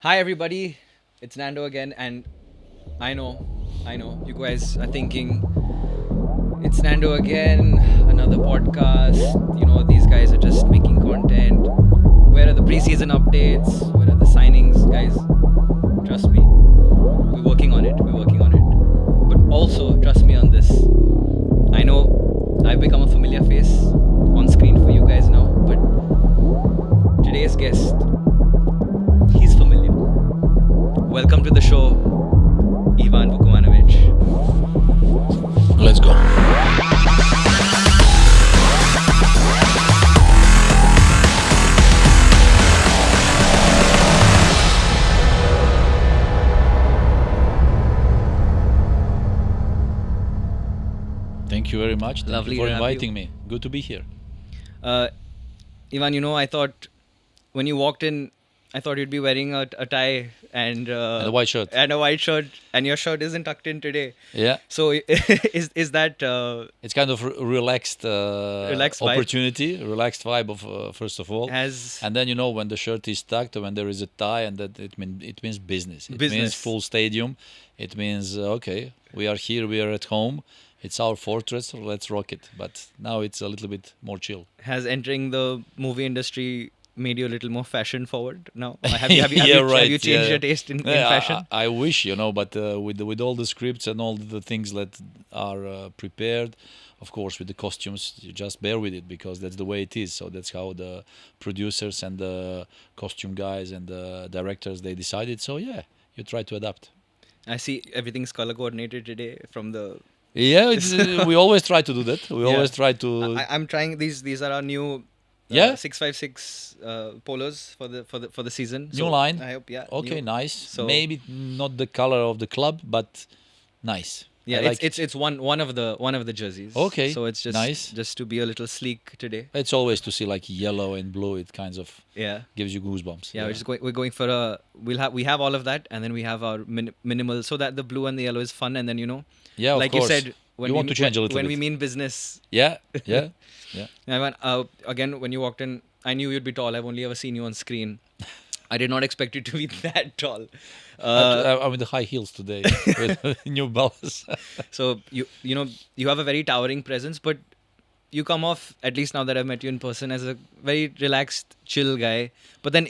Hi everybody, it's Nando again, and I know, you guys are thinking it's Nando again, another podcast. These guys are just making content. Where are the preseason updates? Where are the signings, guys? Trust me, we're working on it. But also, trust me on this. I know I've become a familiar face on screen for you guys now, but today's guest, he's familiar. Welcome to the show, Ivan Vukomanović. Let's go. Thank you very much. Thank Lovely you for to have inviting me. Good to be here. Ivan, I thought when you walked in, I thought you'd be wearing a tie and And a white shirt. and a white shirt, and your shirt isn't tucked in today. Yeah. So is that It's kind of relaxed, Relaxed vibe. opportunity, relaxed vibe of first of all. has And then when the shirt is tucked, when there is a tie, and that it means business. It means Business. full stadium. It means okay, we are here, we are at home. It's our fortress. So let's rock it. But now it's a little bit more chill. has entering the movie industry made you a little more fashion forward now? Have you Yeah, right, have you changed yeah. your taste in Yeah, fashion? I wish, but with all the scripts and all the things that are prepared, of course, with the costumes, you just bear with it because that's the way it is. So that's how the producers and the costume guys and the directors they decided. So yeah, you try to adapt. I see everything's color coordinated today from the. Yeah, it's, we always try to do that. We Yeah. always try to. I'm trying these. These are our new. Yeah? 656 polos for the season. New line. I hope, yeah. Okay, new. nice. So- Maybe not the color of the club, but nice. Yeah, I like it's one of the jerseys. Okay, So it's just nice. just to be a little sleek today. It's always to see like yellow and blue. It kind of Yeah. gives you goosebumps. Yeah, we're going for a we have all of that, and then we have our minimal, so that the blue and the yellow is fun, and then Yeah, of like course. you said, when You want to change a little when bit. we mean business. Yeah, yeah. Again, when you walked in, I knew you'd be tall. I've only ever seen you on screen. I did not expect you to be that tall. I'm in the high heels today with New Balance. So you have a very towering presence, but you come off, at least now that I've met you in person, as a very relaxed, chill guy. But then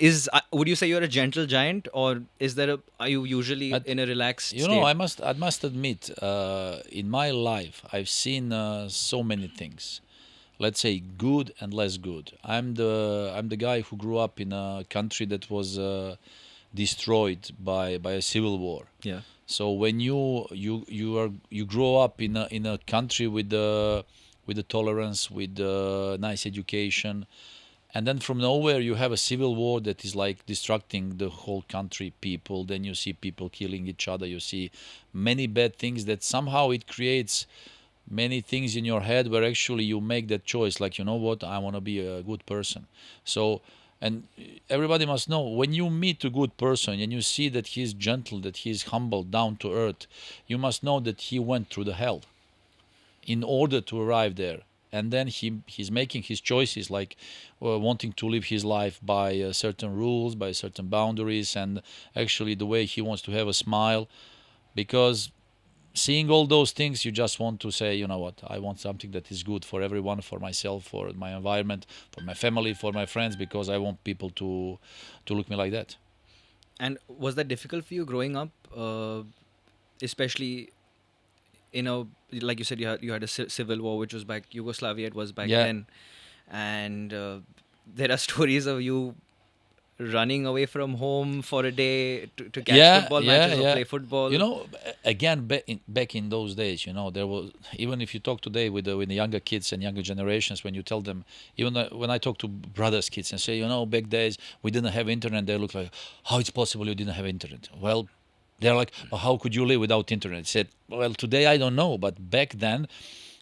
would you say you're a gentle giant, or are you usually in a relaxed state? I must admit, in my life, I've seen so many things. Let's say good and less good. I'm the guy who grew up in a country that was destroyed by a civil war. Yeah. So when you grow up in a country with the tolerance, with the nice education, and then from nowhere you have a civil war that is like destructing the whole country, people. Then you see people killing each other. You see many bad things that somehow it creates many things in your head where actually you make that choice, like, you know what, I want to be a good person. So, and everybody must know, when you meet a good person and you see that he's gentle, that he's humble, down to earth, you must know that he went through the hell in order to arrive there. And then he's making his choices, like wanting to live his life by certain rules, by certain boundaries, and actually the way he wants to have a smile. Because seeing all those things, you just want to say, you know what, I want something that is good for everyone, for myself, for my environment, for my family, for my friends, because I want people to look me like that. And was that difficult for you growing up, especially like you said, you had a civil war, which was back Yugoslavia. It was back Yeah. then, and there are stories of you running away from home for a day to catch football matches or play football. Again, back in those days, there was, even if you talk today with the younger kids and younger generations, when you tell them, even when I talk to brothers' kids and say, back days we didn't have internet, they look like, how it's possible you didn't have internet? Well, they're like, how could you live without internet? I said, well, today I don't know, but back then,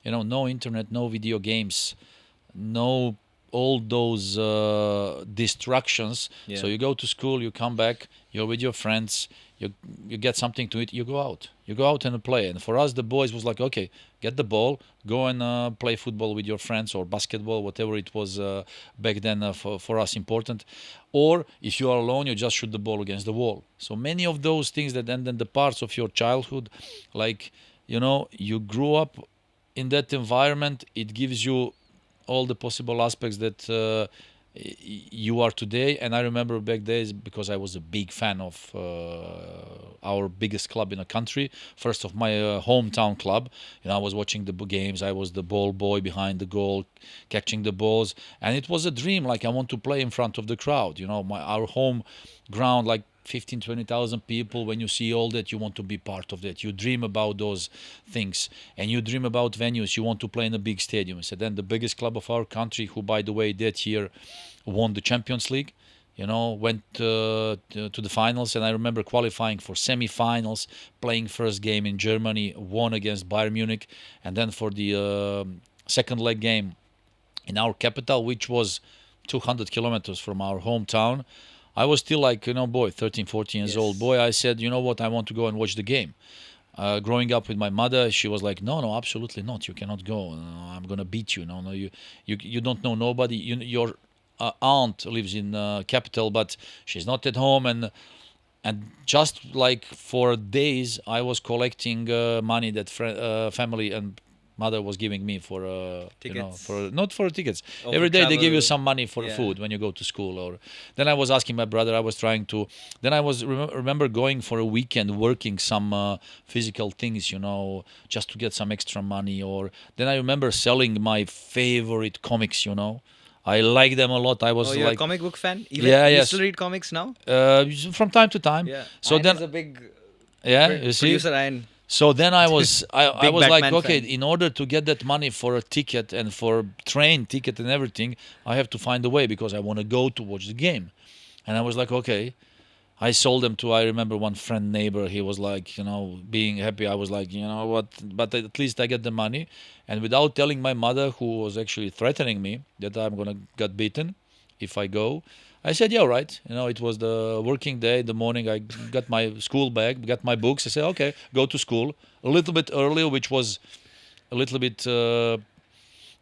no internet, no video games, no all those distractions. Yeah. So you go to school, you come back, you're with your friends, you get something to eat, you go out. You go out and play. And for us, the boys was like, okay, get the ball, go and play football with your friends or basketball, whatever it was back then for us important. Or if you are alone, you just shoot the ball against the wall. So many of those things that, and then the parts of your childhood, like, you know, you grew up in that environment, it gives you all the possible aspects that you are today. And I remember back days, because I was a big fan of our biggest club in the country, first of my hometown club. You know, I was watching the games, I was the ball boy behind the goal, catching the balls, and it was a dream. Like, I want to play in front of the crowd. You know, our home ground, like 15, 20,000 people. When you see all that, you want to be part of that. You dream about those things, and you dream about venues. You want to play in a big stadiums. And then the biggest club of our country, who, by the way, that year won the Champions League, you know, went to the finals. And I remember qualifying for semi-finals, playing first game in Germany, won against Bayern Munich, and then for the second leg game in our capital, which was 200 kilometers from our hometown. I was still like, you know, boy, 13, 14 years old boy. I said, you know what, I want to go and watch the game. Growing up with my mother, she was like, no, absolutely not. You cannot go. No, I'm going to beat you. No, you don't know nobody. Your aunt lives in capital, but she's not at home. And just like for days, I was collecting money that family and mother was giving me for you know, for not for tickets. Every day they give you some money for food when you go to school. Or then I was asking my brother. I was trying to. Then I was remember going for a weekend, working some physical things, you know, just to get some extra money. Or then I remember selling my favorite comics, you know. I like them a lot. I was you're like a comic book fan? Even, yeah, you yes. still read comics now? From time to time. Yeah. So Ian then is a big you see. producer. Ian. So then I was I was like, Batman okay, fan. in order to get that money for a ticket and for train ticket and everything, I have to find a way, because I want to go to watch the game. And I was like, okay. I sold them to, I remember one friend, neighbor. He was like, you know, being happy. I was like, you know what, but at least I get the money. And without telling my mother, who was actually threatening me that I'm going to get beaten if I go, I said, yeah, all right. You know, it was the working day, the morning. I got my school bag, got my books. I said, okay, go to school a little bit earlier, which was a little bit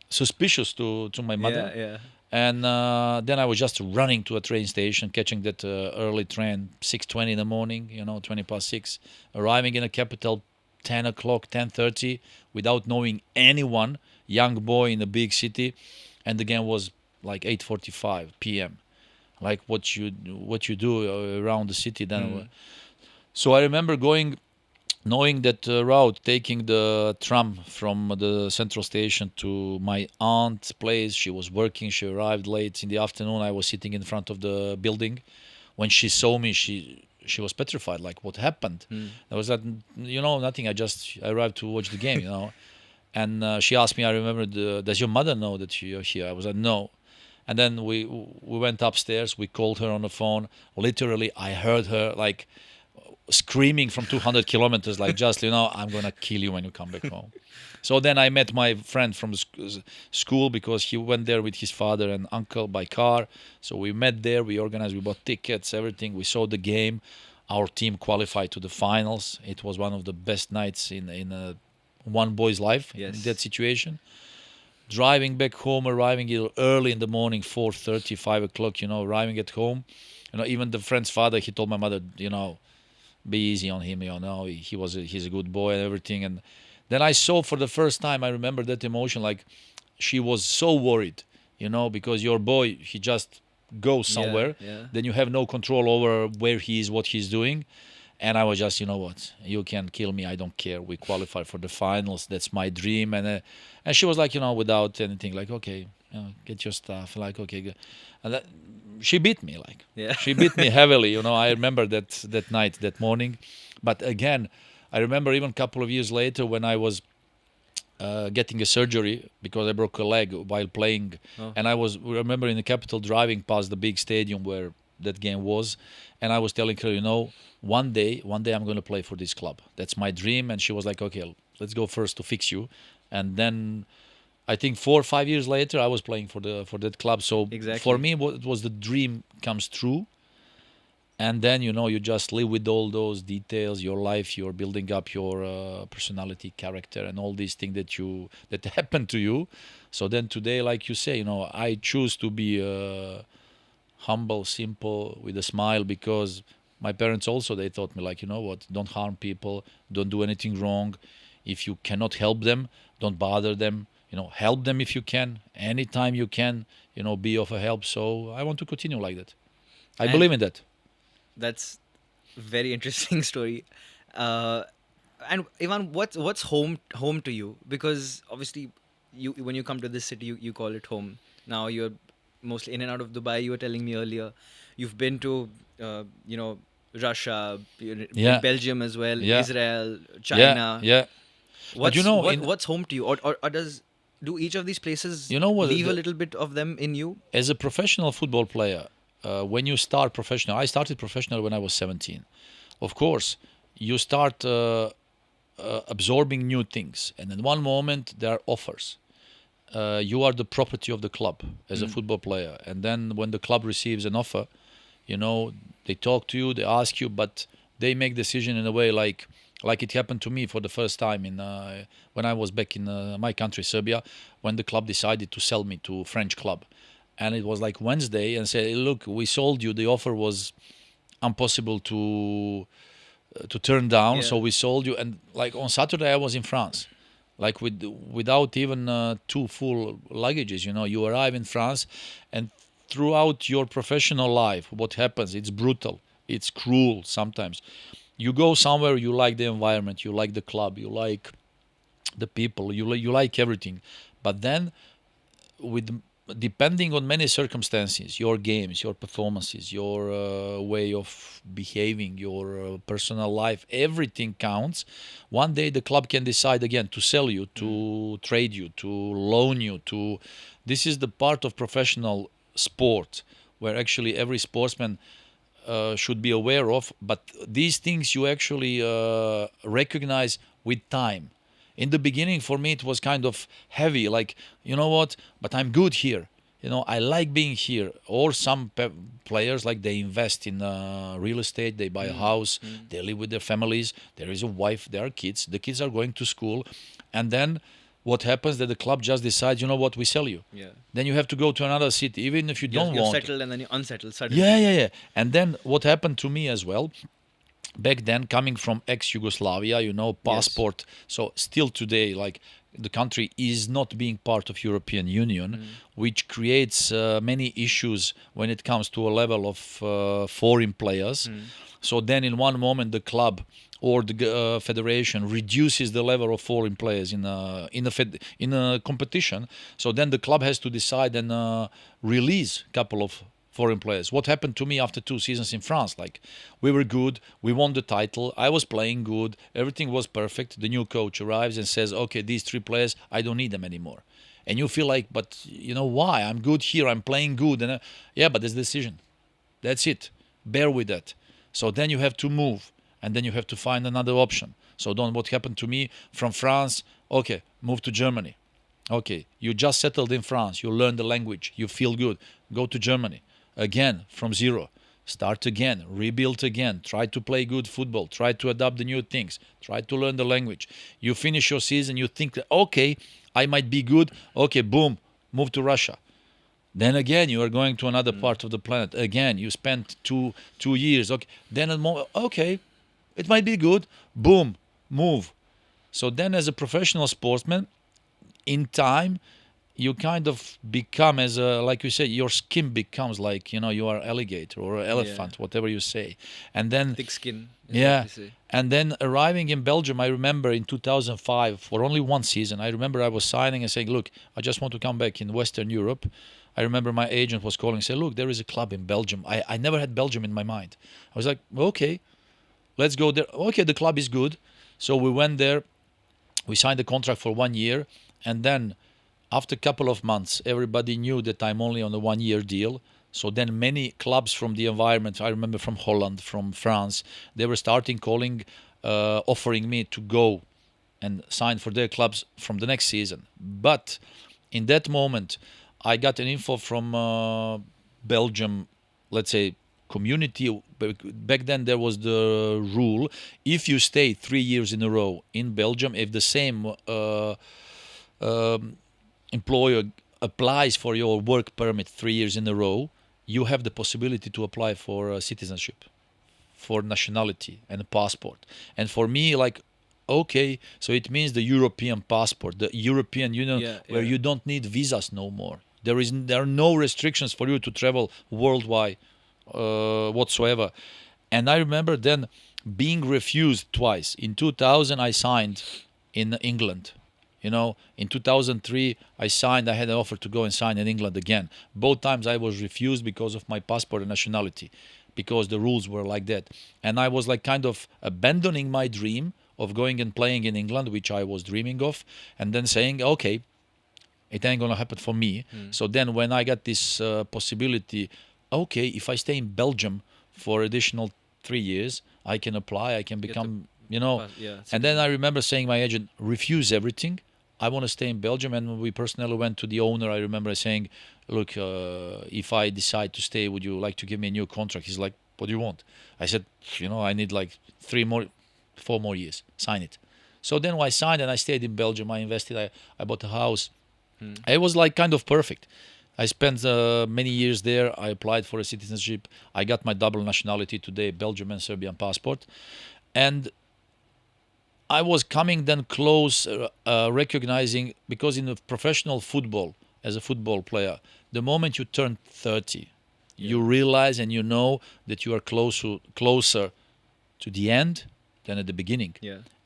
suspicious to my mother. Yeah. And then I was just running to a train station, catching that early train, 6:20 in the morning, you know, 20 past 6, arriving in the capital 10 o'clock, 10:30, without knowing anyone, young boy in a big city. And the game was like 8:45 p.m., like what you do around the city then. So I remember going, knowing that route, taking the tram from the central station to my aunt's place. She was working. She arrived late in the afternoon. I was sitting in front of the building. When she saw me, she was petrified. Like, what happened? I was like, you know, nothing. I arrived to watch the game, you know. And she asked me, I remember, does your mother know that you're here? I was like, no. And then we went upstairs. We called her on the phone. Literally, I heard her like screaming from 200 kilometers, like, just, you know, I'm gonna kill you when you come back home. So then I met my friend from the school, because he went there with his father and uncle by car. So we met there, we organized, we bought tickets, everything. We saw the game. Our team qualified to the finals. It was one of the best nights in one boy's life. Yes. In that situation. Driving back home, arriving early in the morning, 4:30, 5 o'clock, you know, arriving at home. You know, even the friend's father, he told my mother, you know, be easy on him, you know, he's a good boy and everything. And then I saw for the first time, I remember that emotion, like, she was so worried, you know, because your boy, he just goes somewhere, then you have no control over where he is, what he's doing. And I was just, you know what, you can kill me, I don't care. We qualify for the finals, that's my dream. And she was like, you know, without anything, like, okay, you know, get your stuff, like, okay, good. And she beat me, like, she beat me heavily, you know. I remember that night, that morning. But again, I remember even a couple of years later, when I was getting a surgery because I broke a leg while playing. And I remember in the capital, driving past the big stadium where that game was, and I was telling her, you know, one day I'm going to play for this club. That's my dream. And she was like, okay, let's go first to fix you, and then I think 4 or 5 years later, I was playing for that club. So Exactly. for me, what was the dream comes true, and then you just live with all those details, your life, you're building up your personality, character, and all these things that happen to you. So then today, like you say, I choose to be humble, simple, with a smile, because my parents also, they taught me, like, you know what, don't harm people, don't do anything wrong. If you cannot help them, don't bother them. Help them if you can, anytime you can. Be of a help. So I want to continue like that. I And believe in that. That's very interesting story. Uh, and Ivan, what's home to you? Because obviously, you when you come to this city, you call it home. Now you're mostly in and out of Dubai. You were telling me earlier. You've been to Russia, Yeah. Belgium as well, Yeah. Israel, Yeah, China. yeah. But What's home to you, or do each of these places You know what, leave a little bit of them in you? as a professional football player, when you start professional, I started professional when I was 17. Of course, you start absorbing new things, and in one moment there are offers. You are the property of the club as a football player, and then when the club receives an offer, they talk to you, they ask you, but they make decision in a way like it happened to me for the first time in when I was back in my country, Serbia, when the club decided to sell me to a French club. And it was like Wednesday, and said, look, we sold you, the offer was impossible to turn down, so Yeah. we sold you. And like on Saturday I was in France, like without even two full luggages. You arrive in France, and throughout your professional life, what happens, it's brutal, it's cruel sometimes. You go somewhere, you like the environment, you like the club, you like the people, you like everything. But then, with depending on many circumstances, your games, your performances, your way of behaving, your personal life, everything counts. One day the club can decide again to sell you, to trade you, to loan you, to this is the part of professional sport where actually every sportsman should be aware of. But these things you actually recognize with time. In the beginning, for me, it was kind of heavy, like, you know what, but I'm good here. I like being here. Or some players, like, they invest in real estate, they buy a house, they live with their families, there is a wife, there are kids, the kids are going to school. And then what happens, that the club just decides, you know what, we sell you. Yeah. Then you have to go to another city, even if you don't You're want. settled and then you're unsettled suddenly. Yeah. And then what happened to me as well, back then, coming from ex-Yugoslavia, passport. So still today, like, the country is not being part of European Union, which creates many issues when it comes to a level of foreign players. So then in one moment the club or the federation reduces the level of foreign players in a competition. So then the club has to decide and release a couple of foreign players. What happened to me after 2 seasons in France? Like, we were good, we won the title, I was playing good, everything was perfect. The new coach arrives and says, okay, these 3 players, I don't need them anymore. And you feel like, but why? I'm good here, I'm playing good. And yeah, but there's a decision. That's it. Bear with that. So then you have to move, and then you have to find another option. So what happened to me from France? Okay, move to Germany. Okay, you just settled in France, you learn the language, you feel good, go to Germany. Again, from zero. Start again, rebuild again, try to play good football, try to adapt the new things, try to learn the language. You finish your season, you think, okay, I might be good. Okay, boom, move to Russia. Then again, you are going to another part of the planet. Again, you spent two years. Okay, then okay, it might be good. Boom, move. So then, as a professional sportsman, in time, you kind of become, as a, like you say, your skin becomes like, you are alligator or elephant, whatever you say. And then Thick skin. yeah, and then arriving in Belgium, I remember in 2005, for only 1 season, I remember I was signing and saying, look, I just want to come back in Western Europe. I remember my agent was calling and saying, look, there is a club in Belgium. I never had Belgium in my mind. I was like, okay, let's go there. Okay, the club is good. So we went there, we signed the contract for 1 year, and then after a couple of months, everybody knew that I'm only on a 1-year deal. So then many clubs from the environment, I remember from Holland, from France, they were starting calling, offering me to go and sign for their clubs from the next season. But in that moment, I got an info from Belgium, let's say, community. Back then there was the rule: if you stay 3 years in a row in Belgium, if the same employer applies for your work permit 3 years in a row, you have the possibility to apply for citizenship, for nationality and a passport. And for me, like, okay, so it means the European passport, the European Union, where you don't need visas no more. There are no restrictions for you to travel worldwide whatsoever. And I remember then being refused twice. In 2000, I signed in England. In 2003, I had an offer to go and sign in England again. Both times I was refused because of my passport and nationality, because the rules were like that. And I was like kind of abandoning my dream of going and playing in England, which I was dreaming of, and then saying, okay, it ain't gonna happen for me. So then when I got this possibility, okay, if I stay in Belgium for additional 3 years, I can apply, I can become, and then I remember saying my agent, refuse everything. I want to stay in Belgium. And we personally went to the owner. I remember saying, look, if I decide to stay, would you like to give me a new contract? He's like, what do you want? I said, I need like 4 more years. Sign it. So then I signed and I stayed in Belgium. I invested. I bought a house. It was like kind of perfect. I spent many years there. I applied for a citizenship. I got my double nationality today, Belgium and Serbian passport. And I was coming then close, recognizing, because in the professional football, as a football player, the moment you turn 30, you realize and you know that you are closer to the end than at the beginning.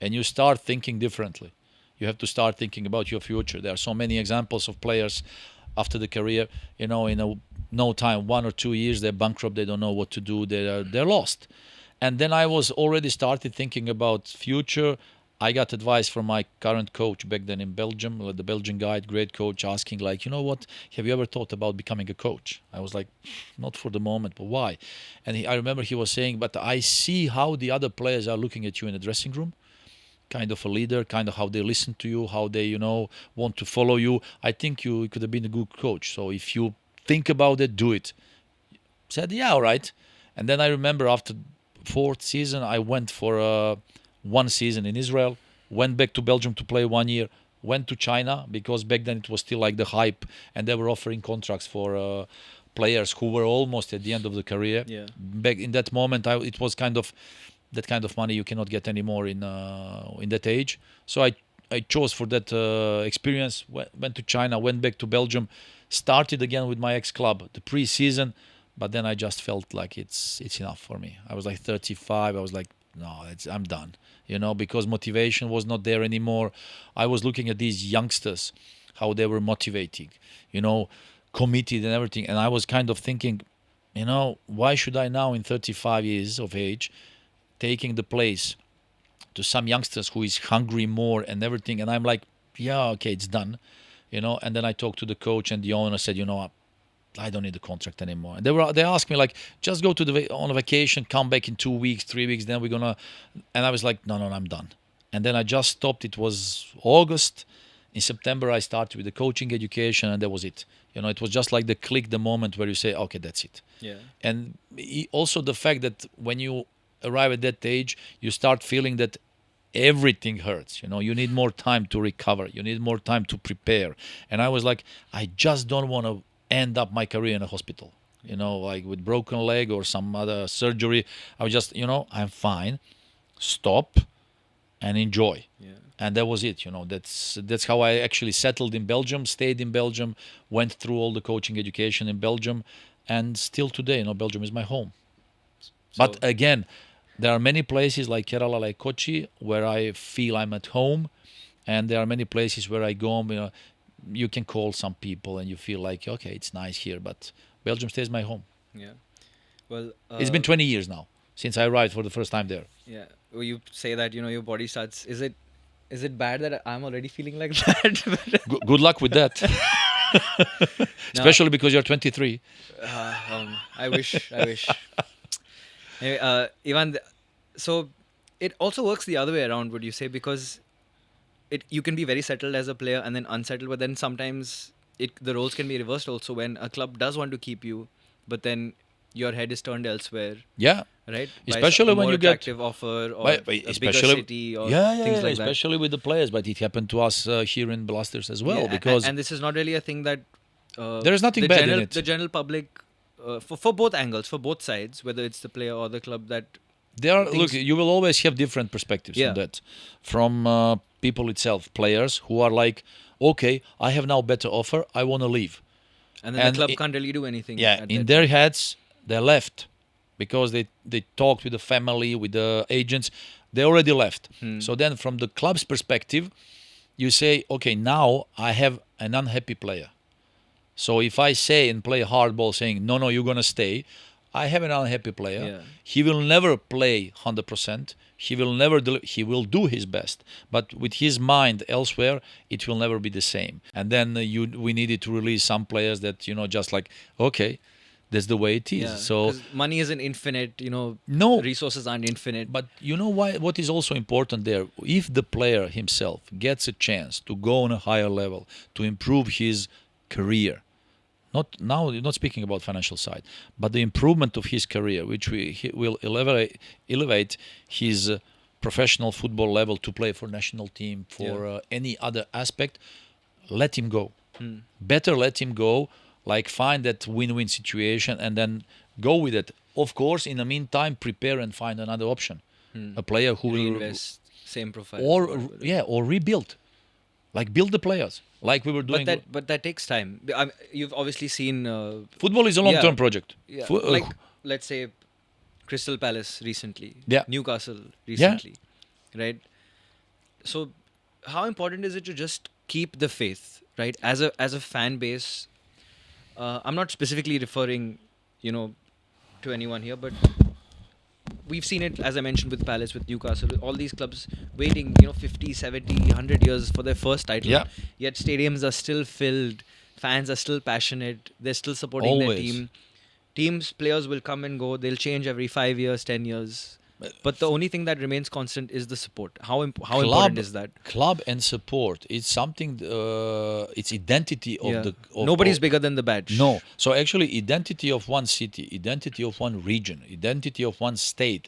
And you start thinking differently. You have to start thinking about your future. There are so many examples of players after the career, in no time, 1 or 2 years, they're bankrupt, they don't know what to do, they're lost. And then I was already started thinking about future. I got advice from my current coach back then in Belgium, the Belgian guy, great coach, asking like, what, have you ever thought about becoming a coach? I was like, not for the moment, but why? And I remember he was saying, but I see how the other players are looking at you in the dressing room, kind of a leader, kind of how they listen to you, how they, want to follow you. I think you could have been a good coach. So if you think about it, do it. Said, yeah, all right. And then I remember after 4th season, I went for 1 season in Israel, went back to Belgium to play 1 year, went to China, because back then it was still like the hype, and they were offering contracts for players who were almost at the end of the career. Back in that moment, it was kind of that kind of money you cannot get anymore in that age. So I chose for that experience, went to China, went back to Belgium, started again with my ex-club, the pre-season, but then I just felt like it's enough for me. I was like 35. I was like, no, I'm done, because motivation was not there anymore. I was looking at these youngsters, how they were motivating, committed and everything. And I was kind of thinking, why should I now in 35 years of age taking the place to some youngsters who is hungry more and everything? And I'm like, yeah, okay, it's done, And then I talked to the coach, and the owner said, I don't need the contract anymore. And they asked me like, just go on a vacation, come back in 2 weeks, 3 weeks, then we're gonna. And I was like, no, I'm done. And then I just stopped. It was August. In September, I started with the coaching education, and that was it. It was just like the click, the moment where you say, okay, that's it. And also the fact that when you arrive at that age, you start feeling that everything hurts. You need more time to recover. You need more time to prepare. And I was like, I just don't want to end up my career in a hospital, like with broken leg or some other surgery. I was just, I'm fine. Stop and enjoy. And that was it. That's how I actually settled in Belgium, stayed in Belgium, went through all the coaching education in Belgium, and still today, Belgium is my home. But again, there are many places like Kerala, like Kochi, where I feel I'm at home, and there are many places where I go. You can call some people and you feel like, okay, it's nice here, but Belgium stays my home. Well, it's been 20 years now since I arrived for the first time there. Well, you say that your body starts. Is it bad that I'm already feeling like that? Good luck with that. Especially because you're 23. I wish. Anyway, Ivan, so it also works the other way around, would you say? Because you can be very settled as a player and then unsettled, but then sometimes the roles can be reversed also when a club does want to keep you, but then your head is turned elsewhere, Yeah. right? Especially a when more you get attractive offer or But a bigger especially, city or yeah, things like that. especially with the players. But it happened to us here in Blasters as well, Yeah, because and this is not really a thing that there is nothing the bad general in it. the general public for both angles, for both sides, whether it's the player or the club, that There are, look, things- you will always have different perspectives Yeah. on that, from people itself, players who are like, okay, I have now better offer, I want to leave. and then And the club it- can't really do anything. Yeah, at in that their time. heads, they left because they talked with the family, with the agents. They already left. So then, from the club's perspective, you say, okay, now I have an unhappy player. So if I say and play hardball, saying no, you're gonna stay, I have an unhappy player. Yeah. He will never play 100%. He will never. He will do his best, but with his mind elsewhere, it will never be the same. And then we needed to release some players that just like, okay, that's the way it is. Yeah, So 'cause money isn't infinite, No. resources aren't infinite. But you know why? What is also important there? If the player himself gets a chance to go on a higher level, to improve his career, not speaking about financial side, but the improvement of his career, which he will elevate his professional football level to play for national team, for any other aspect, let him go. Better let him go. Like, find that win-win situation and then go with it. Of course, in the meantime, prepare and find another option. A player who will Reinvest, same profile. or rebuild, like build the players, like we were doing. But that takes time. You've obviously seen. Football is a long-term project. Yeah, Fo- like let's say, Crystal Palace recently. Yeah. Newcastle recently. Right. So, how important is it to just keep the faith, right? As a fan base. I'm not specifically referring, to anyone here, but we've seen it, as I mentioned, with Palace, with Newcastle, with all these clubs waiting, 50, 70, 100 years for their first title. Yeah. Yet stadiums are still filled, fans are still passionate, they're still supporting their Always. team. Players will come and go, they'll change every 5 years, 10 years. But the only thing that remains constant is the support. How important is that? Club and support. It's something. It's identity of the. Nobody's bigger than the badge. No. So actually, identity of one city, identity of one region, identity of one state.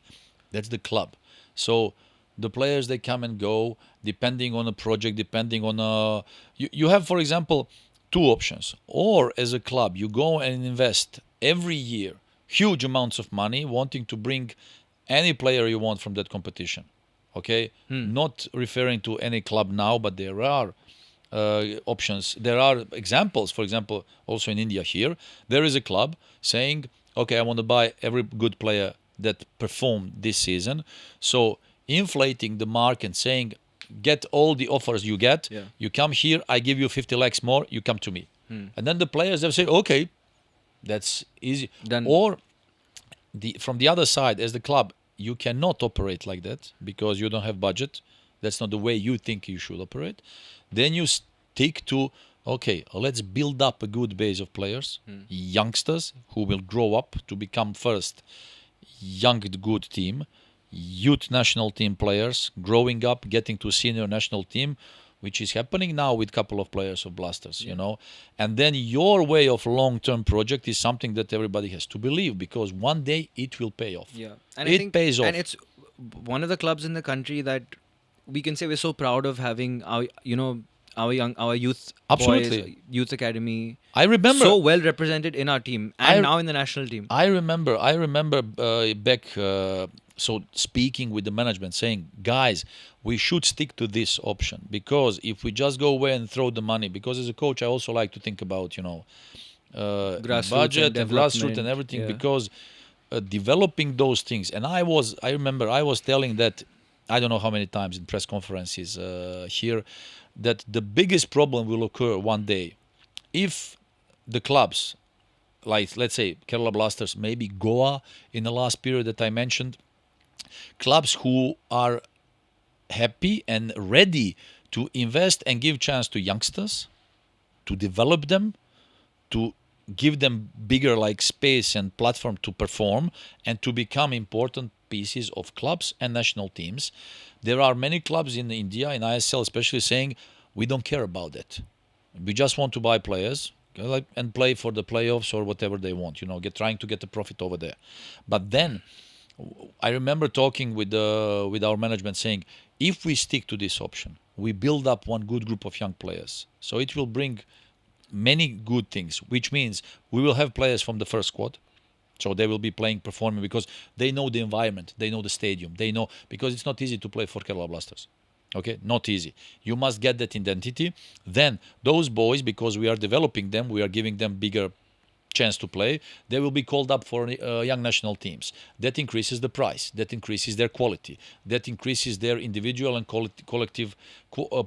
That's the club. So the players, they come and go depending on a project, depending on a. You have, for example, two options. Or as a club, you go and invest every year huge amounts of money, wanting to bring any player you want from that competition. Okay, not referring to any club now, but there are options. There are examples. For example, also in India here, there is a club saying, okay, I want to buy every good player that performed this season. So inflating the market, saying, get all the offers you get. Yeah. You come here, I give you 50 lakhs more, you come to me. And then the players, they say, okay, that's easy. Done. Or from the other side, as the club, you cannot operate like that because you don't have budget. That's not the way you think you should operate. Then you stick to, okay, let's build up a good base of players, youngsters who will grow up to become first young good team, youth national team players growing up, getting to senior national team, which is happening now with a couple of players of Blasters, And then your way of long-term project is something that everybody has to believe, because one day it will pay off. Yeah, and It I think, pays off. and it's one of the clubs in the country that we can say we're so proud of having our youth Absolutely. boys, youth academy. I remember. So well represented in our team and now in the national team. I remember back, so speaking with the management, saying, guys, we should stick to this option, because if we just go away and throw the money, because as a coach, I also like to think about, Grassroots budget and and grassroots development, and everything, yeah. because developing those things. And I remember I was telling that, I don't know how many times in press conferences here, that the biggest problem will occur one day if the clubs, like let's say Kerala Blasters, maybe Goa in the last period that I mentioned, clubs who are happy and ready to invest and give chance to youngsters, to develop them, to give them bigger space and platform to perform and to become important pieces of clubs and national teams. There are many clubs in India, in ISL especially, saying, we don't care about that. We just want to buy players and play for the playoffs or whatever they want. Trying to get the profit over there. But then I remember talking with our management saying, if we stick to this option, we build up one good group of young players. So it will bring many good things, which means we will have players from the first squad. So they will be playing, performing, because they know the environment, they know the stadium, they know, because it's not easy to play for Kerala Blasters. Okay, not easy. You must get that identity. Then those boys, because we are developing them, we are giving them bigger chance to play, they will be called up for young national teams. That increases the price, that increases their quality, that increases their individual and collective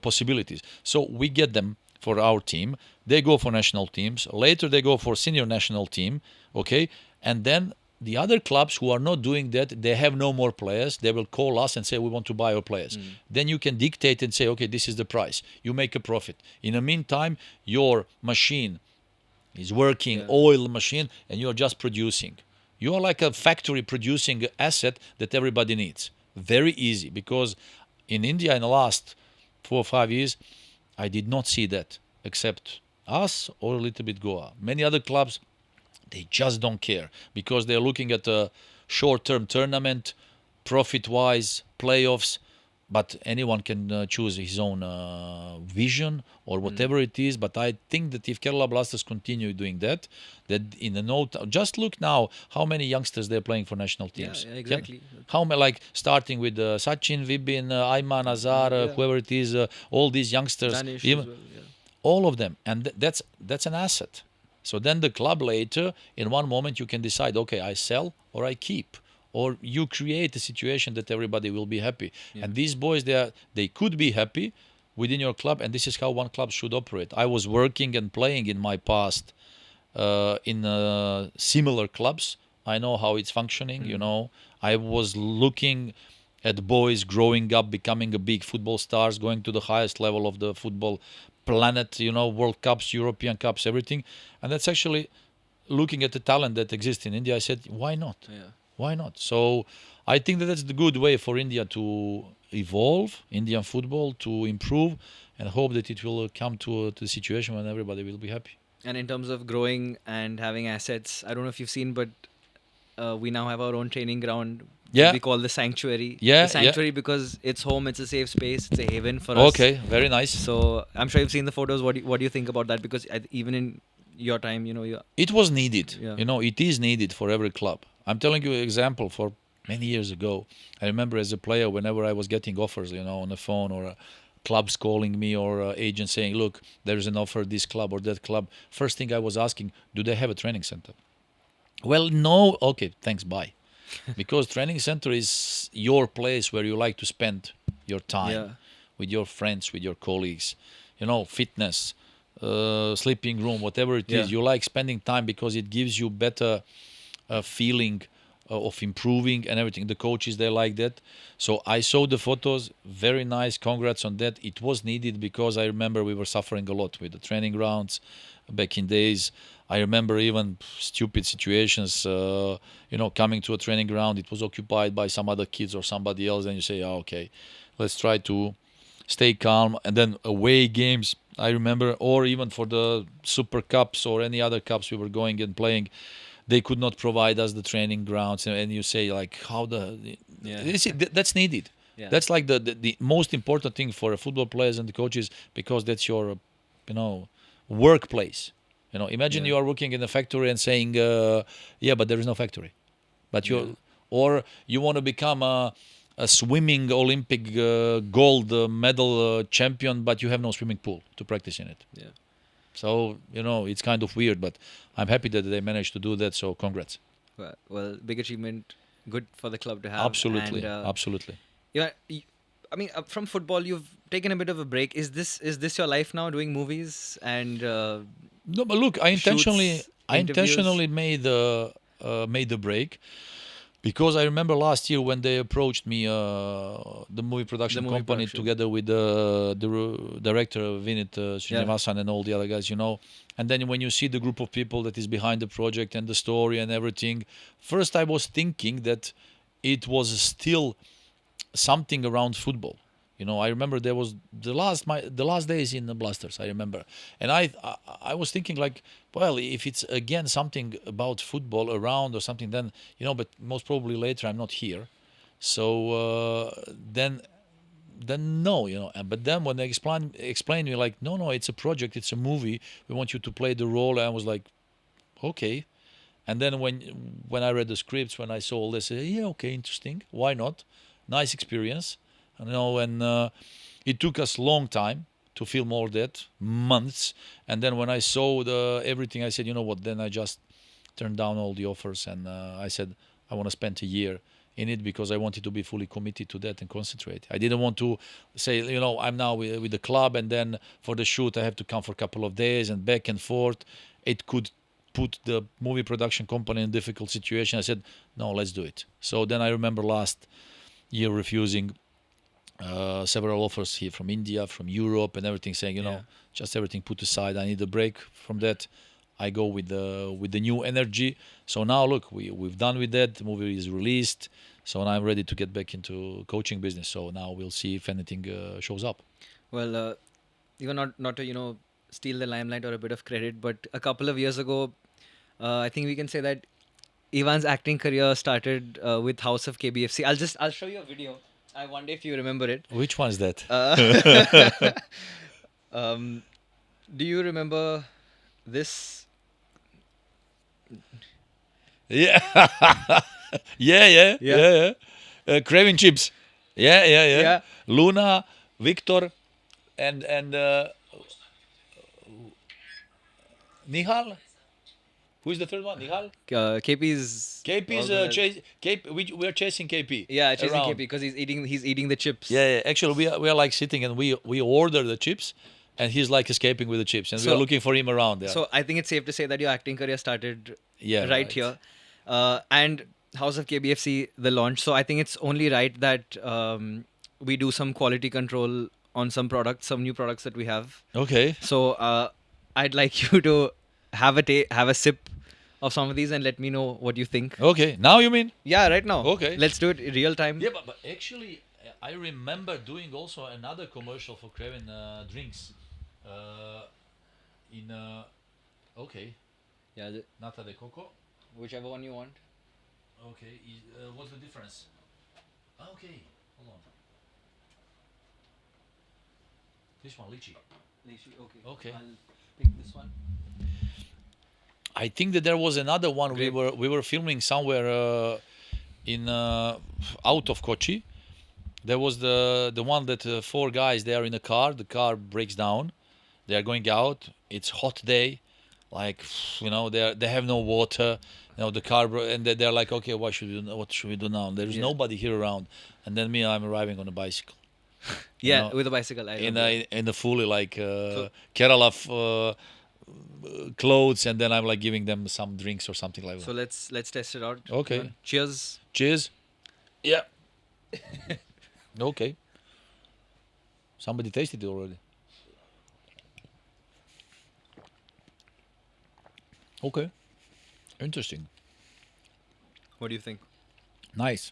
possibilities. So we get them for our team, they go for national teams, later they go for senior national team, okay, and then the other clubs who are not doing that, they have no more players, they will call us and say, we want to buy our players. Then you can dictate and say, okay, this is the price, you make a profit. In the meantime, your machine is working, oil machine, and you're just producing. You are like a factory producing asset that everybody needs. Very easy, because in India in the last 4 or 5 years, I did not see that, except us or a little bit Goa. Many other clubs, they just don't care, because they're looking at a short-term tournament, profit-wise, playoffs, but anyone can choose his own vision or whatever it is. But I think that if Kerala Blasters continue doing that in the note, just look now how many youngsters they're playing for national teams. Yeah, exactly. How many, like starting with Sachin, Vibin, Ayman, Azar, whoever it is, all these youngsters, Danish even as well, all of them, and that's an asset. So then the club later, in one moment, you can decide, okay, I sell or I keep. Or you create a situation that everybody will be happy. And these boys, they could be happy within your club, and this is how one club should operate. I was working and playing in my past in similar clubs. I know how it's functioning, I was looking at boys growing up, becoming a big football stars, going to the highest level of the football planet, World Cups, European Cups, everything. And that's actually looking at the talent that exists in India. I said, why not? Why not? So I think that that's the good way for India to evolve, Indian football to improve, and hope that it will come to the situation when everybody will be happy. And in terms of growing and having assets, I don't know if you've seen, but we now have our own training ground. Yeah. We call the Sanctuary. Yeah, the Sanctuary because it's home, it's a safe space, it's a haven for us. Okay, very nice. So I'm sure you've seen the photos. What do you think about that? Because even in your time, it was needed. Yeah. It is needed for every club. I'm telling you an example. For many years ago, I remember as a player, whenever I was getting offers, on the phone, or clubs calling me, or agents saying, look, there's an offer, this club or that club. First thing I was asking, do they have a training center? Well, no. Okay, thanks, bye. Because training center is your place where you like to spend your time with your friends, with your colleagues, fitness, sleeping room, whatever it is. You like spending time because it gives you better feeling of improving and everything. The coaches, they like that. So I saw the photos, very nice, congrats on that. It was needed, because I remember we were suffering a lot with the training grounds back in days. I remember even stupid situations, coming to a training ground, it was occupied by some other kids or somebody else, and you say, okay, let's try to stay calm. And then away games, I remember, or even for the Super Cups or any other cups we were going and playing, they could not provide us the training grounds, and you say, like, how that's needed. That's like the most important thing for football players and the coaches, because that's your workplace. Imagine you are working in a factory and saying, but there is no factory, but or you want to become a swimming Olympic gold medal champion, but you have no swimming pool to practice in it. So, it's kind of weird, but I'm happy that they managed to do that. So congrats. Well, big achievement. Good for the club to have. Absolutely. And, absolutely. Yeah. I mean, from football, you've taken a bit of a break. Is this your life now, doing movies and no, but look, I intentionally interviews? made the break, because I remember last year when they approached me, the movie production company, together with the director Vinit Srinivasan and all the other guys, And then when you see the group of people that is behind the project and the story and everything, first I was thinking that it was still something around football. I remember there was the last days in the Blasters. I remember, and I was thinking like, well, if it's again something about football around or something, then but most probably later I'm not here, so then no, but then when they explained me like, no, it's a project, it's a movie, we want you to play the role, and I was like, okay. And then when I read the scripts, when I saw all this, yeah, okay, interesting, why not, nice experience, and it took us long time to film all that, months. And then when I saw everything, I said, you know what, then I just turned down all the offers, and I said I want to spend a year in it, because I wanted to be fully committed to that and concentrate. I didn't want to say, I'm now with the club, and then for the shoot I have to come for a couple of days and back and forth. It could put the movie production company in a difficult situation. I said, no, let's do it. So then I remember last year refusing several offers here from India, from Europe, and everything, saying, just everything put aside. I need a break from that. I go with the new energy. So now look, we've done with that. The movie is released. So now I'm ready to get back into coaching business. So now we'll see if anything shows up. Well, even not to steal the limelight or a bit of credit, but a couple of years ago, I think we can say that Ivan's acting career started with House of KBFC. I'll show you a video. I wonder if you remember it. Which one is that? Do you remember this? Yeah. yeah. Craving chips. Yeah. Luna, Victor, and Nihal. Who is the third one? Nihal? KP's. We are chasing KP. Yeah, chasing around. KP because he's eating the chips. Yeah. Actually, we are like sitting and we order the chips, and he's like escaping with the chips, and we are looking for him around there. So I think it's safe to say that your acting career started right here, and House of KBFC, the launch. So I think it's only right that we do some quality control on some new products that we have. Okay. So I'd like you to have a sip of some of these and let me know what you think. Okay. Now you mean? Yeah, right now. Okay. Let's do it in real time. Yeah, but actually, I remember doing also another commercial for Craven drinks. Okay. Yeah, Nata de coco. whichever one you want. Okay. What's the difference? Okay. Hold on. This one, lychee. Okay. I'll pick this one. I think that there was another one. Grape. We were filming somewhere in out of Kochi. There was the one that 4 guys, they are in a car. The car breaks down. They are going out. It's hot day, like they have no water. The car and they're like, okay, what should we do now? There's nobody here around. And then I'm arriving on a bicycle. With a bicycle. In a fully like Kerala clothes, and then I'm like giving them some drinks or something like that. So let's test it out. Okay. Cheers. Yeah. Okay. Somebody tasted it already. Okay. Interesting. What do you think? Nice.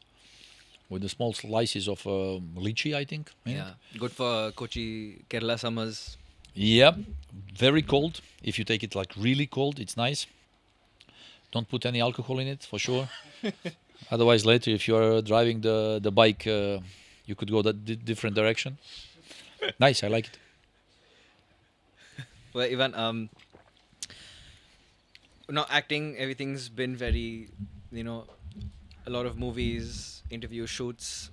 With the small slices of lychee, I think. Yeah. Good for Kochi, Kerala summers. Yep. Very cold. If you take it like really cold, it's nice. Don't put any alcohol in it, for sure. Otherwise, later, if you are driving the bike, you could go that different direction. Nice. I like it. Well, Ivan, acting, everything's been very, a lot of movies, interview shoots.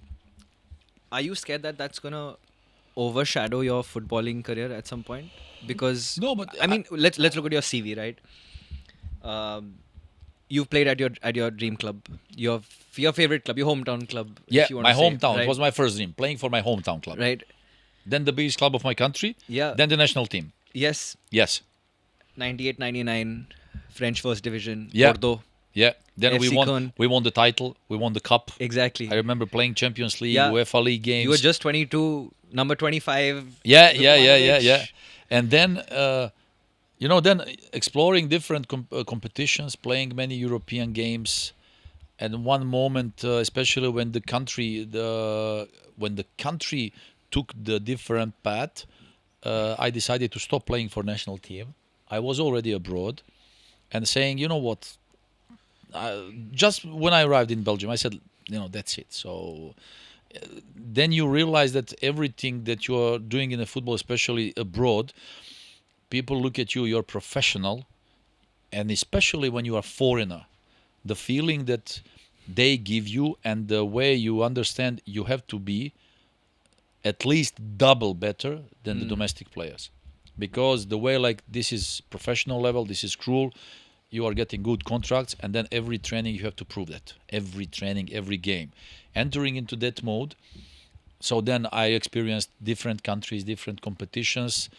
Are you scared that that's gonna overshadow your footballing career at some point? Because No, but I mean, let's look at your CV, right? You've played at your dream club, your favorite club, your hometown club. Yeah, if you wanna my say, hometown. right? It was my first dream, playing for my hometown club. Right. Then the biggest club of my country. Yeah. Then the national team. Yes. Yes. 98, 99, French First Division, Yeah. Bordeaux. Yeah. Then FC Köln. we won the title. We won the cup. Exactly. I remember playing Champions League, Yeah. UEFA League games. You were just 22, number 25. Yeah. Vukomanović. And then, then exploring different competitions, playing many European games, and one moment, especially when the country took the different path. I decided to stop playing for national team. I was already abroad, and saying, you know what? Just when I arrived in Belgium, I said, that's it. So then you realize that everything that you are doing in the football, especially abroad, people look at you. You're professional, and especially when you are foreigner, the feeling that they give you and the way you understand you have to be at least double better than the domestic players, because the way, like, this is professional level, this is cruel, you are getting good contracts, and then every training you have to prove that, every training, every game, entering into that mode. So then I experienced different countries, different competitions.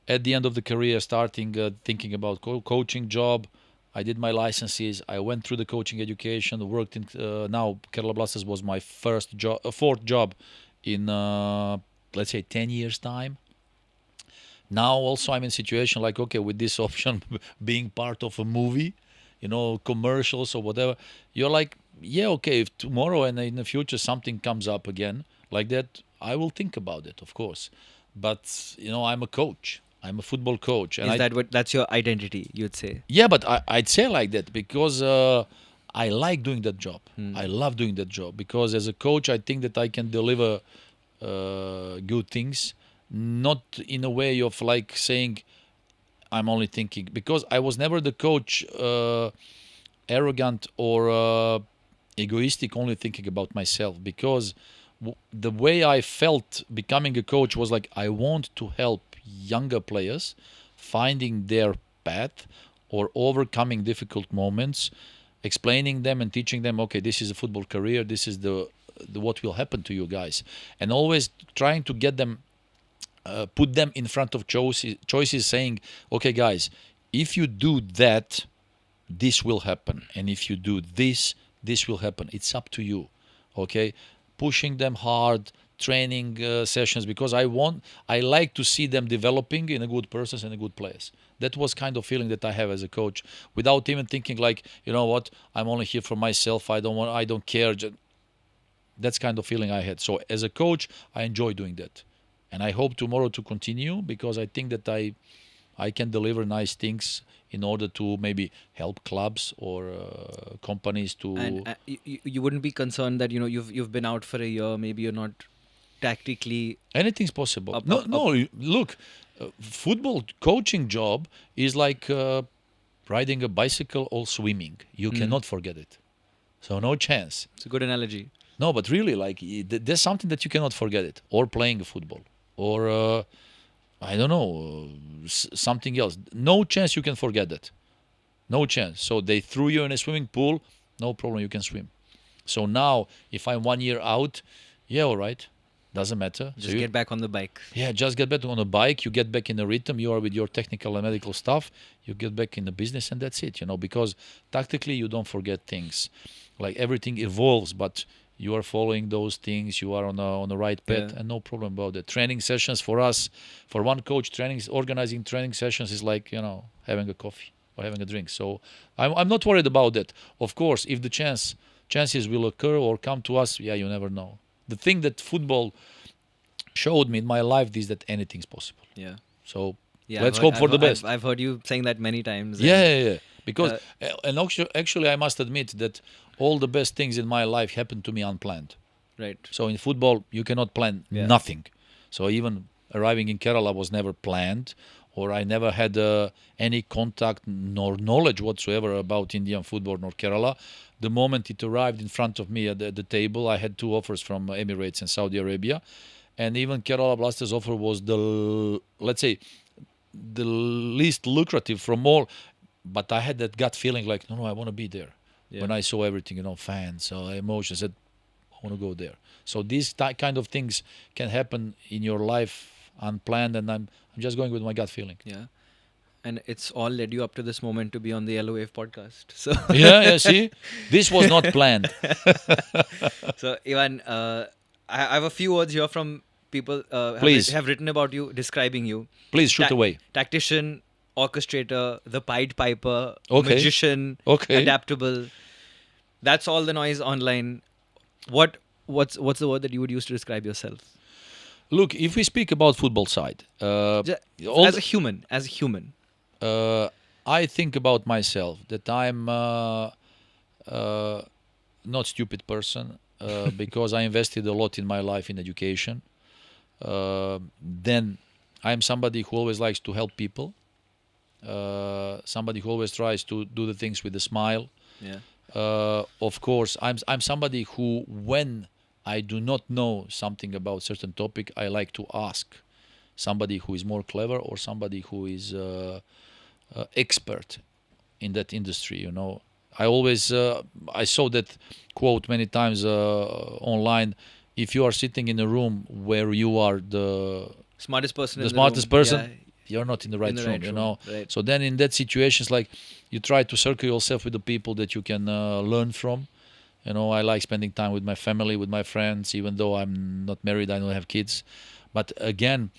At the end of the career, starting thinking about coaching job, I did my licenses. I went through the coaching education. Worked in now Kerala Blasters was my fourth job in let's say 10 years time. Now also I'm in a situation like, okay, with this option being part of a movie, commercials or whatever, you're like, yeah, okay, if tomorrow and in the future something comes up again like that, I will think about it, of course. But I'm a coach. I'm a football coach. And that's your identity, you'd say? Yeah, but I'd say like that because I like doing that job. I love doing that job because as a coach, I think that I can deliver good things, not in a way of like saying I'm only thinking, because I was never the coach arrogant or egoistic, only thinking about myself, because the way I felt becoming a coach was like I want to help younger players finding their path or overcoming difficult moments, explaining them and teaching them, okay, this is a football career, this is the what will happen to you guys, and always trying to get them, put them in front of choices, saying, okay guys, if you do that, this will happen, and if you do this will happen. It's up to you. Okay, pushing them hard, training sessions, because I like to see them developing in a good persons and a good players. That was kind of feeling that I have as a coach, without even thinking like, you know what, I'm only here for myself, I don't care. That's kind of feeling I had. So as a coach, I enjoy doing that, and I hope tomorrow to continue, because I think that I can deliver nice things in order to maybe help clubs or companies to. And you wouldn't be concerned that you've been out for a year, maybe you're not tactically. Anything's possible. No. Look, football coaching job is like riding a bicycle or swimming. You cannot forget it. So no chance. It's a good analogy. No, but really, like, there's something that you cannot forget it. Or playing football, or I don't know, something else. No chance you can forget that. No chance. So they threw you in a swimming pool. No problem, you can swim. So now, if I'm 1 year out, yeah, all right. Doesn't matter. Just get back on the bike. Yeah, just get back on the bike. You get back in the rhythm. You are with your technical and medical stuff. You get back in the business, and that's it. Because tactically you don't forget things. Like, everything evolves, but you are following those things. You are on the right path, and no problem about that. Training sessions for us, for one coach, organizing training sessions is like having a coffee or having a drink. So I'm not worried about that. Of course, if the chances will occur or come to us, yeah, you never know. The thing that football showed me in my life is that anything's possible. Yeah. So let's hope for the best. I've heard you saying that many times. Yeah. Because and actually, I must admit that all the best things in my life happened to me unplanned. Right. So in football, you cannot plan nothing. So even arriving in Kerala was never planned, or I never had any contact nor knowledge whatsoever about Indian football nor Kerala. The moment it arrived in front of me at the table, I had 2 offers from Emirates and Saudi Arabia. And even Kerala Blasters offer was let's say, the least lucrative from all. But I had that gut feeling like, no, I want to be there. Yeah. When I saw everything, fans, emotions, I said, I want to go there. So these kind of things can happen in your life unplanned, and I'm just going with my gut feeling. Yeah. And it's all led you up to this moment to be on the Yellow Wave podcast. So yeah, see? This was not planned. So, Ivan, I have a few words here from people have written about you, describing you. Please shoot away. Tactician, orchestrator, the Pied Piper, magician, adaptable. That's all the noise online. What's the word that you would use to describe yourself? Look, if we speak about football side, all As a human. I think about myself that I'm not stupid person because I invested a lot in my life in education. Then I'm somebody who always likes to help people. Somebody who always tries to do the things with a smile. Yeah. Of course, I'm somebody who, when I do not know something about certain topic, I like to ask somebody who is more clever or somebody who is expert in that industry. You know, I always I saw that quote many times online. If you are sitting in a room where you are the Smartest person. the in smartest the room. person, Yeah, you're not in the right in the room, right you room, know. right. So then in that situations, like, you try to circle yourself with the people that you can learn from. You know, I like spending time with my family, with my friends, even though I'm not married, I don't have kids. But again,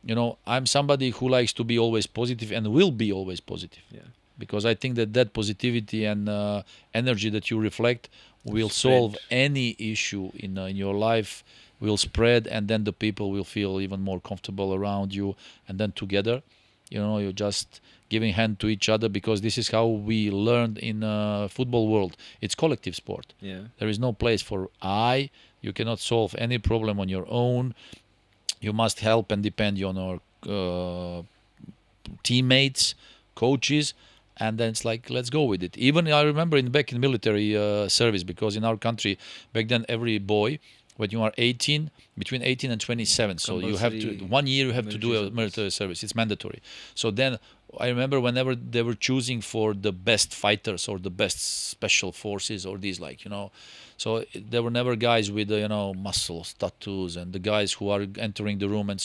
you know, I'm somebody who likes to be always positive and will be always positive. Yeah. Because I think that positivity and energy that you reflect will Spread. solve any issue in your life, will spread, and then the people will feel even more comfortable around you, and then together, you know, you're just giving hand to each other, because this is how we learned in football world. It's collective sport. Yeah. There is no place for I. You cannot solve any problem on your own. You must help and depend on our teammates, coaches, and then it's like, let's go with it. Even I remember back in military service, because in our country back then, every boy, when you are 18, between 18 and 27, so you have to, Compulsory 1 year you have to do a military military service. It's mandatory. So then I remember whenever they were choosing for the best fighters or the best special forces or these, like, you know, so there were never guys with muscles, tattoos, and the guys who are entering the room and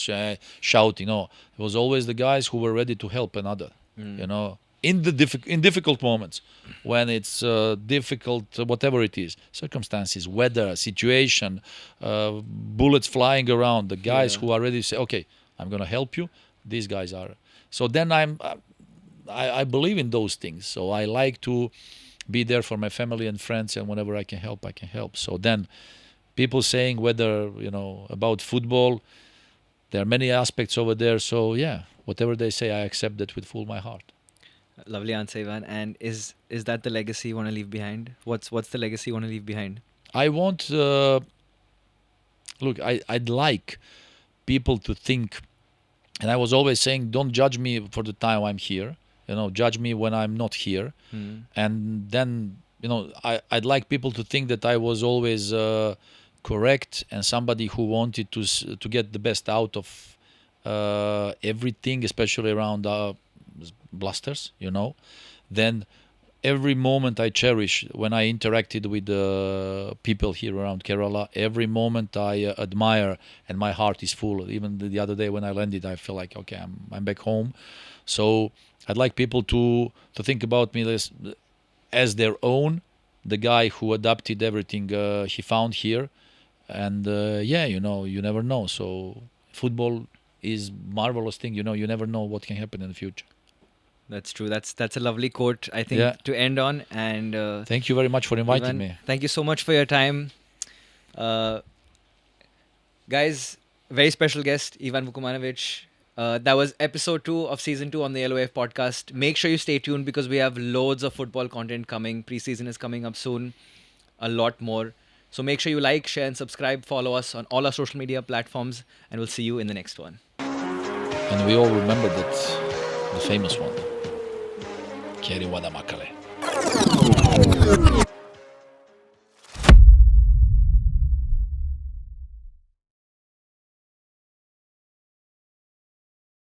shouting. No, it was always the guys who were ready to help another. You know, in the in difficult moments, when it's difficult, whatever it is, circumstances, weather, situation, bullets flying around, the guys Yeah. who are ready to say, okay, I'm gonna help you. These guys are. So then I believe in those things. So I like to be there for my family and friends, and whenever I can help, I can help. So then, people saying whether, you know, about football, there are many aspects over there. So yeah, whatever they say, I accept that with full my heart. Lovely answer, Ivan. And is that the legacy you want to leave behind? What's the legacy you want to leave behind? I want look, I'd like people to think, and I was always saying, don't judge me for the time I'm here. You know, judge me when I'm not here. And then, you know, I'd like people to think that I was always correct and somebody who wanted to get the best out of everything, especially around blasters, you know. Then every moment I cherish when I interacted with the people here around Kerala. Every moment I admire, and my heart is full. Even the other day when I landed, I feel like, okay, I'm back home. So I'd like people to think about me as their own, the guy who adapted everything he found here. And yeah, you know, you never know. So football is marvelous thing. You know, you never know what can happen in the future. That's true. That's a lovely quote, I think, Yeah. to end on. And Thank you very much for inviting Ivan, me. thank you so much for your time. Guys, very special guest, Ivan Vukomanović. That was episode 2 of season 2 on the LOF podcast. Make sure you stay tuned, because we have loads of football content coming. Preseason is coming up soon. A lot more. So make sure you like, share, and subscribe. Follow us on all our social media platforms, and we'll see you in the next one. And we all remember that, the famous one. Keri Wada Makale.